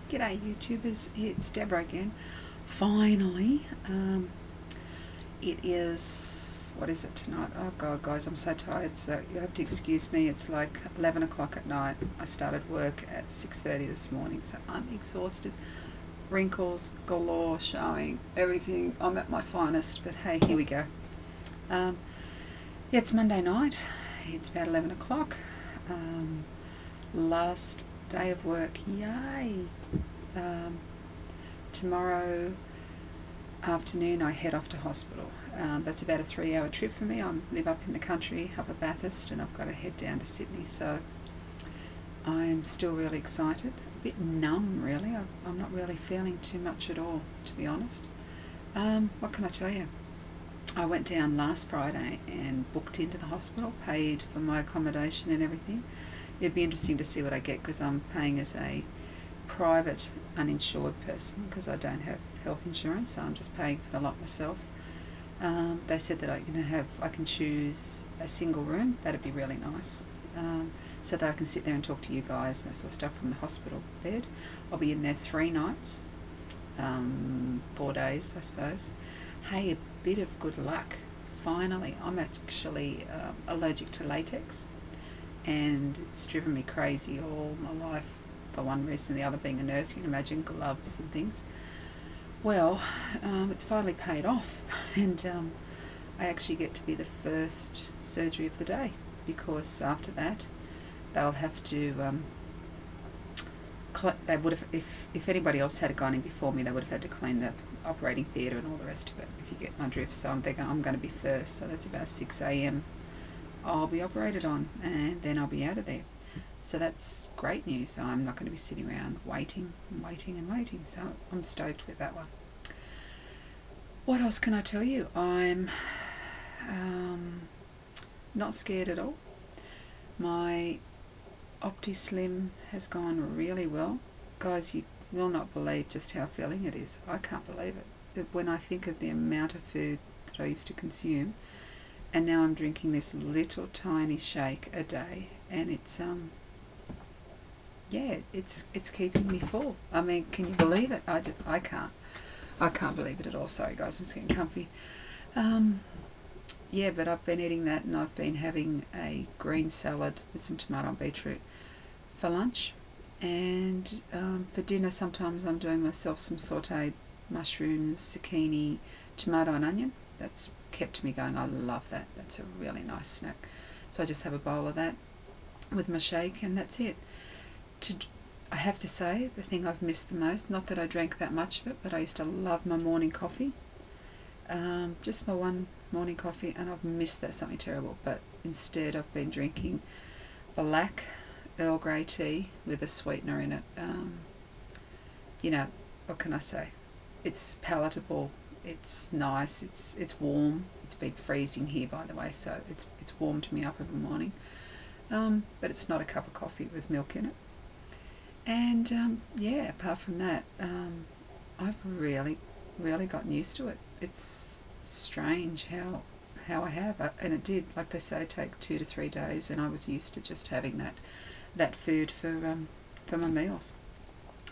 G'day YouTubers, it's Deborah again. Finally, it is, what is it tonight? Oh God guys, I'm so tired, so you have to excuse me. It's like 11 o'clock at night. I started work at 6:30 this morning, so I'm exhausted. Wrinkles galore showing, everything. I'm at my finest, but hey, here we go. Yeah, it's Monday night. It's about 11 o'clock. Last day of work, yay. Tomorrow afternoon I head off to hospital. That's about a 3-hour trip for me. I live up in the country, up at Bathurst, and I've got to head down to Sydney, so I'm still really excited. A bit numb really. I'm not really feeling too much at all, to be honest. What can I tell you? I went down last Friday and booked into the hospital, paid for my accommodation and everything. It'd be interesting to see what I get, because I'm paying as a private uninsured person because I don't have health insurance, so I'm just paying for the lot myself. They said that I can choose a single room. That'd be really nice, so that I can sit there and talk to you guys and that sort of stuff from the hospital bed. I'll be in there 3 nights, 4 days I suppose. Hey, a bit of good luck. Finally, I'm actually allergic to latex, and it's driven me crazy all my life, for one reason or the other, being a nurse. You can imagine gloves and things. Well, it's finally paid off, and I actually get to be the first surgery of the day, because after that they'll have to they would have, if anybody else had gone in before me, they would have had to clean the operating theatre and all the rest of it, if you get my drift. So I'm going to be first, so that's about 6 AM I'll be operated on, and then I'll be out of there. So that's great news. I'm not going to be sitting around waiting and waiting and waiting, so I'm stoked with that one. What else can I tell you? I'm not scared at all. My Optislim has gone really well. Guys, you will not believe just how filling it is. I can't believe it. When I think of the amount of food that I used to consume, and now I'm drinking this little tiny shake a day, and it's yeah, it's keeping me full. I mean, can you believe it? I can't believe it at all. Sorry guys, I'm just getting comfy. Yeah, but I've been eating that, and I've been having a green salad with some tomato and beetroot for lunch, and for dinner sometimes I'm doing myself some sautéed mushrooms, zucchini, tomato and onion. That's kept me going. I love that. That's a really nice snack. So I just have a bowl of that with my shake, and that's it. I have to say, the thing I've missed the most, not that I drank that much of it, but I used to love my morning coffee. Just my one morning coffee, and I've missed that, something terrible. But instead I've been drinking black Earl Grey tea with a sweetener in it. You know, what can I say? It's palatable, it's nice, it's warm. It's been freezing here, by the way, so it's warmed me up every morning. But it's not a cup of coffee with milk in it. And yeah, apart from that, I've really gotten used to it. It's strange how I have, and it did, like they say, take 2 to 3 days, and I was used to just having that food for my meals.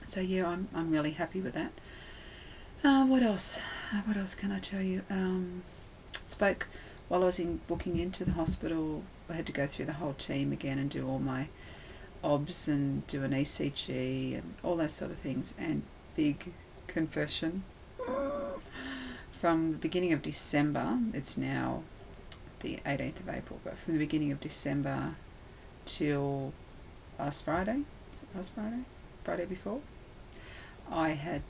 So yeah, I'm really happy with that. What else? What else can I tell you? Spoke while I was booking into the hospital. I had to go through the whole team again and do all my OBS and do an ECG and all those sort of things. And big confession, from the beginning of December, it's now the 18th of April, but from the beginning of December till last Friday, was it last Friday? Friday before, I had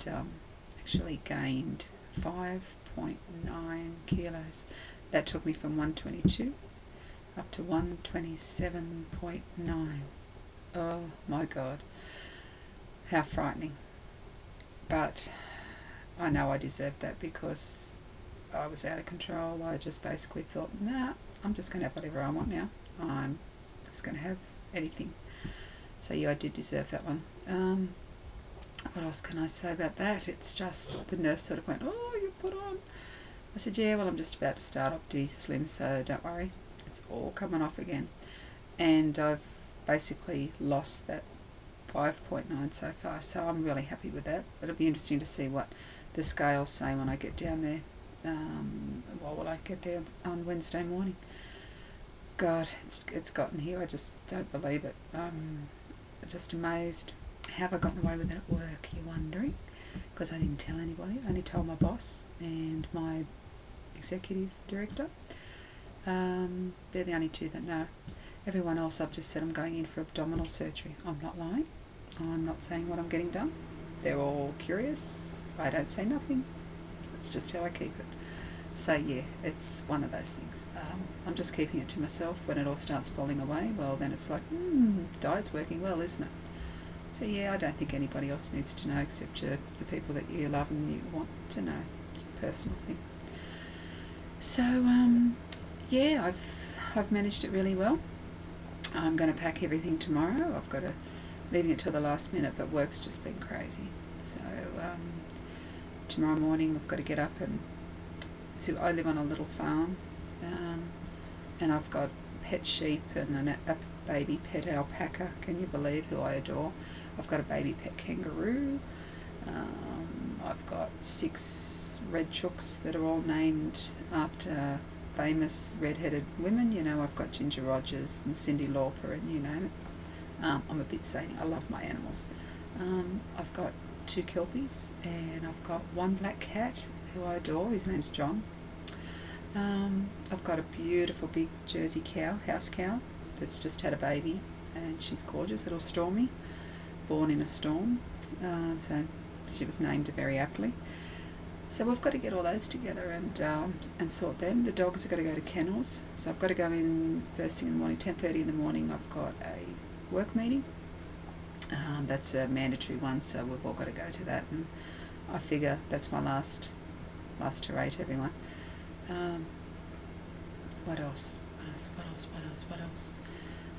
actually gained 5.9 kilos. That took me from 122 up to 127.9. Oh my God, how frightening. But I know I deserved that, because I was out of control. I just basically thought, nah, I'm just going to have whatever I want now. I'm just going to have anything. So yeah, I did deserve that one. What else can I say about that? It's just, the nurse sort of went, oh, you put on. I said, yeah, well, I'm just about to start Optislim, so don't worry. It's all coming off again. And I've basically lost that 5.9 so far, so I'm really happy with that. It'll be interesting to see what the scales say when I get down there. What will I get there on Wednesday morning? God, it's gotten here. I just don't believe it. I'm just amazed. How have I gotten away with it at work, you're wondering? Because I didn't tell anybody. I only told my boss and my executive director. They're the only two that know. Everyone else, I've just said I'm going in for abdominal surgery. I'm not lying. I'm not saying what I'm getting done. They're all curious. I don't say nothing. That's just how I keep it. So yeah, it's one of those things. I'm just keeping it to myself. When it all starts falling away, well then it's like, diet's working well, isn't it? So yeah, I don't think anybody else needs to know except the people that you love and you want to know. It's a personal thing. So yeah, I've managed it really well. I'm going to pack everything tomorrow. I've got to leaving it till the last minute, but work's just been crazy. So tomorrow morning I've got to get up and so I live on a little farm, and I've got pet sheep and a baby pet alpaca. Can you believe, who I adore? I've got a baby pet kangaroo. I've got 6 red chooks that are all named after famous red-headed women. You know, I've got Ginger Rogers and Cyndi Lauper and you name it. I'm a bit zany. I love my animals. I've got 2 kelpies and I've got 1 black cat who I adore. His name's John. I've got a beautiful big Jersey cow, house cow, that's just had a baby and she's gorgeous, little Stormy, born in a storm. So she was named very aptly. So we've got to get all those together and sort them. The dogs have got to go to kennels, so I've got to go in first thing in the morning, 10:30 in the morning. I've got a work meeting. That's a mandatory one, so we've all got to go to that, and I figure that's my last hooray to everyone. What else? What else?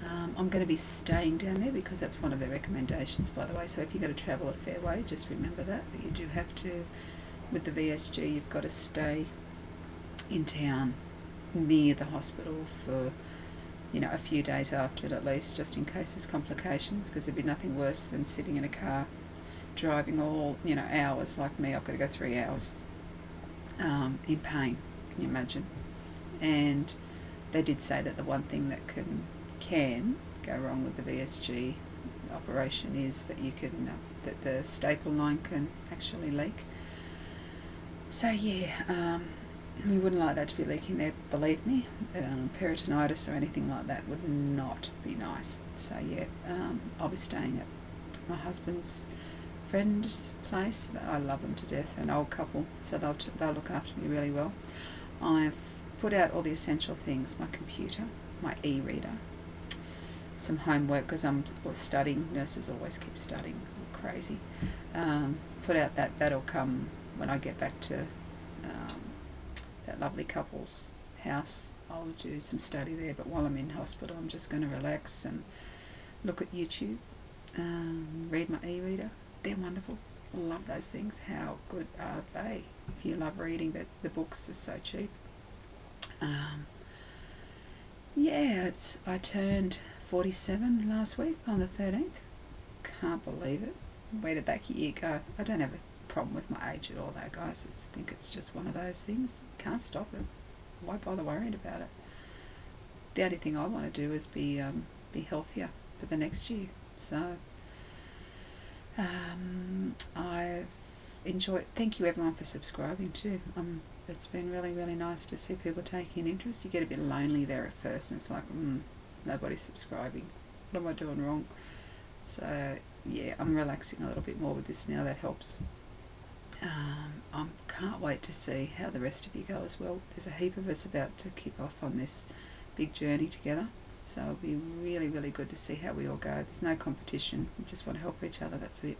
I'm going to be staying down there because that's one of their recommendations, by the way. So if you're going to travel a fair way, just remember that you do have to. With the VSG, you've got to stay in town near the hospital for, you know, a few days after it at least, just in case there's complications, because there'd be nothing worse than sitting in a car driving all, you know, hours like me. I've got to go 3 hours in pain, can you imagine? And they did say that the one thing that can go wrong with the VSG operation is that you can that the staple line can actually leak. So yeah, we wouldn't like that to be leaking there, believe me. Peritonitis or anything like that would not be nice. So yeah, I'll be staying at my husband's friend's place. I love them to death, an old couple, so they'll look after me really well. I've put out all the essential things, my computer, my e-reader, some homework because I'm studying. Nurses always keep studying, crazy. Put out that'll come when I get back to that lovely couple's house. I'll do some study there, but while I'm in hospital I'm just going to relax and look at YouTube, read my e-reader. They're wonderful. I love those things. How good are they? If you love reading, the books are so cheap. Yeah, I turned 47 last week on the 13th. Can't believe it. Where did that year go? I don't have a problem with my age at all though, guys. I think it's just one of those things. Can't stop it. Why bother worrying about it? The only thing I want to do is be healthier for the next year. So I've enjoyed. Thank you everyone for subscribing too. It's been really, really nice to see people taking an interest. You get a bit lonely there at first and it's like, nobody's subscribing. What am I doing wrong? So yeah, I'm relaxing a little bit more with this now. That helps. I can't wait to see how the rest of you go as well. There's a heap of us about to kick off on this big journey together. So it'll be really, really good to see how we all go. There's no competition. We just want to help each other. That's it.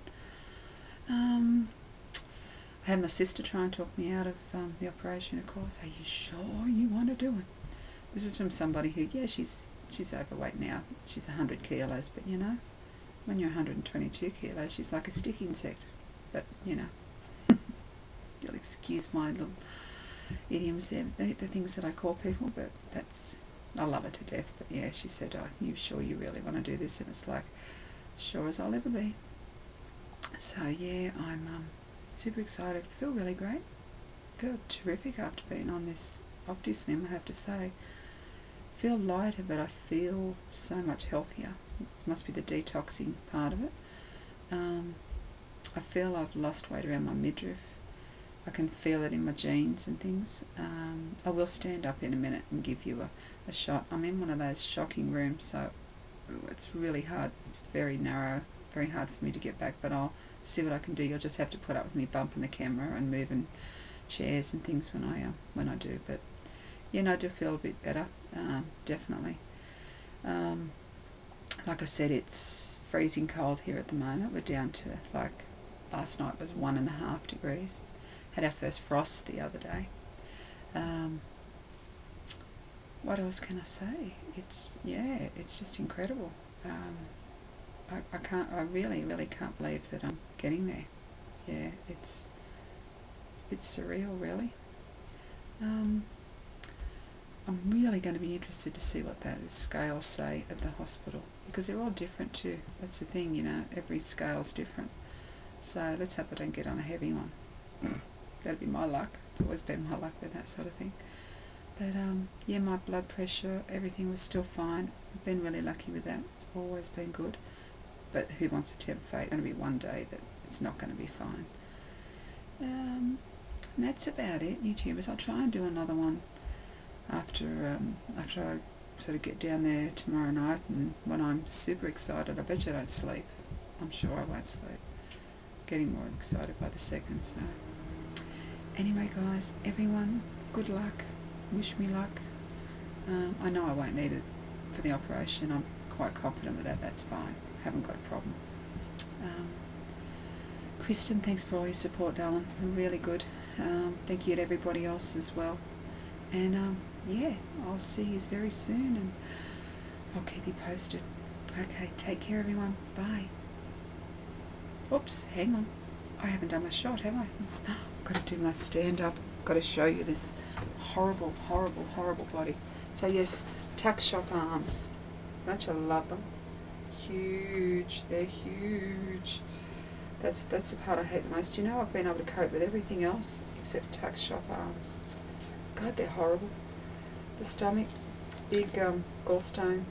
I had my sister try and talk me out of the operation, of course. Are you sure you want to do it? This is from somebody who, yeah, she's overweight now. She's 100 kilos, but you know, when you're 122 kilos, she's like a stick insect. But, you know, you'll excuse my little idioms there, the things that I call people, but I love her to death. But yeah, she said, "Are you sure you really want to do this?" And it's like, sure as I'll ever be. So yeah, I'm super excited. Feel really great. Feel terrific after being on this Optislim, I have to say. Feel lighter, but I feel so much healthier. It must be the detoxing part of it. I feel I've lost weight around my midriff. I can feel it in my jeans and things. I will stand up in a minute and give you a shot. I'm in one of those shocking rooms, so it's really hard. It's very narrow, very hard for me to get back, but I'll see what I can do. You'll just have to put up with me bumping the camera and moving chairs and things when I do. But yeah, no, I do feel a bit better, definitely. Like I said, it's freezing cold here at the moment. We're down to, like, last night was 1.5 degrees. Had our first frost the other day. What else can I say? It's just incredible. I really can't believe that I'm getting there. Yeah, it's a bit surreal, really. I'm really going to be interested to see what the scales say at the hospital, because they're all different too. That's the thing, you know, every scale's different. So let's hope I don't get on a heavy one. That'd be my luck. It's always been my luck with that sort of thing. But yeah, my blood pressure, everything was still fine. I've been really lucky with that. It's always been good. But who wants to tempt fate? There's going to be one day that it's not going to be fine. And that's about it, YouTubers. I'll try and do another one after I sort of get down there tomorrow night, and when I'm super excited. I bet you I don't sleep. I'm sure I won't sleep. Getting more excited by the second. So anyway, guys, everyone, good luck. Wish me luck. I know I won't need it for the operation. I'm quite confident with that. That's fine. Haven't got a problem. Kristen, thanks for all your support, darling. You're really good. Thank you to everybody else as well. And yeah, I'll see you very soon, and I'll keep you posted. Okay, take care, everyone. Bye. Oops, hang on. I haven't done my shot, have I? I've got to do my stand-up. Got to show you this horrible body. So yes, tuck shop arms. Don't you love them? Huge. They're huge. That's the part I hate the most. You know, I've been able to cope with everything else except tuck shop arms. God, they're horrible. The stomach, big gallstone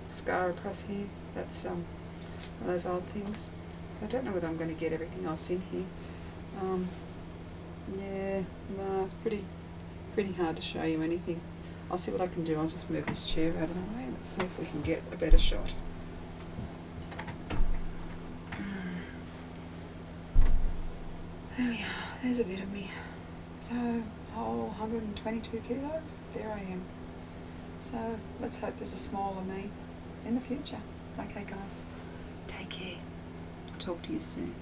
scar across here. That's one of those old things. So I don't know whether I'm going to get everything else in here. Yeah, no, it's pretty hard to show you anything. I'll see what I can do. I'll just move this chair out of the way. Let's see if we can get a better shot. There we are. There's a bit of me. So, whole 122 kilos. There I am. So, let's hope there's a smaller me in the future. Okay, guys. Take care. I'll talk to you soon.